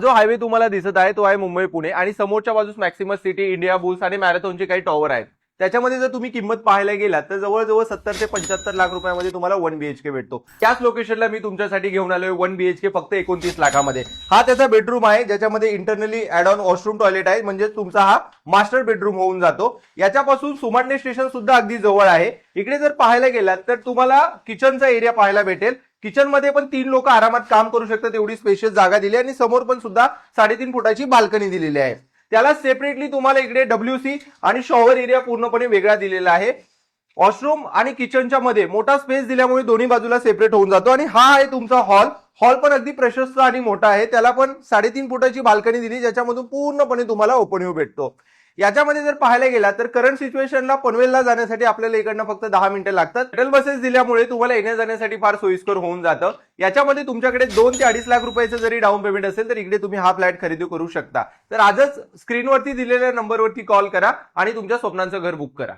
जो हायवे तुम्हाला दिसत आहे तो आहे मुंबई पुणे आणि समोरच्या बाजूस मॅक्सिमस सिटी, इंडिया बुल्स आणि मॅरेथॉनचे काही टॉवर आहेत. त्याच्यामध्ये जर तुम्ही किंमत पाहायला गेलात तर जवळजवळ 70 ते 75 लाख रुपयामध्ये तुम्हाला 1 बीएचके भेटतो. त्याच लोकेशनला मी तुमच्यासाठी घेऊन आलोय 1 बीएचके फक्त 29 लाखामध्ये. हा त्याचा बेडरूम आहे ज्याच्यामध्ये internally add on washroom toilet आहे, म्हणजे तुमचा हा मास्टर बेडरूम होऊन जातो. याच्यापासून सुमाटणे स्टेशन सुद्धा अगदी जवळ आहे. इकडे जर पाहायला गेलात तर तुम्हाला किचनचा एरिया पाहायला भेटेल. किचन मध्ये पण 3 लोक आरामात काम करू शकतात एवढी स्पेशियस जागा दिली आणि समोर पण सुद्धा 3.5 फुटाची बाल्कनी दिलेली आहे. त्याला सेपरेटली तुम्हाला इकडे डब्ल्यूसी आणि शॉवर एरिया पूर्णपणे वेगळा दिलेला आहे. वॉशरूम आणि किचनच्या मध्ये मोठा स्पेस दिल्यामुळे दोन्ही बाजूला सेपरेट होऊन जातो. आणि हा आहे तुमचा हॉल. हॉल पण अगदी प्रशस्त आणि मोठा आहे. त्याला पण 3.5 फुटाची बाल्कनी दिली ज्याच्यामधून पूर्णपणे तुम्हाला ओपन व्ह्यू भेटतो. याच्यामध्ये जर पाहायला गेला तर करंट सिच्युएशनला पनवेलला जाण्यासाठी आपल्याला इकडनं फक्त 10 मिनिटं लागतात. शटल बसेस दिल्यामुळे तुम्हाला येण्या जाण्यासाठी फार सोयीस्कर होऊन जातं. याच्यामध्ये तुमच्याकडे 2 ते 2.5 लाख रुपयाचं जरी डाऊन पेमेंट असेल तर इकडे तुम्ही हा फ्लॅट खरेदी करू शकता. तर आजच स्क्रीनवरती दिलेल्या नंबरवरती कॉल करा आणि तुमच्या स्वप्नांचं घर बुक करा.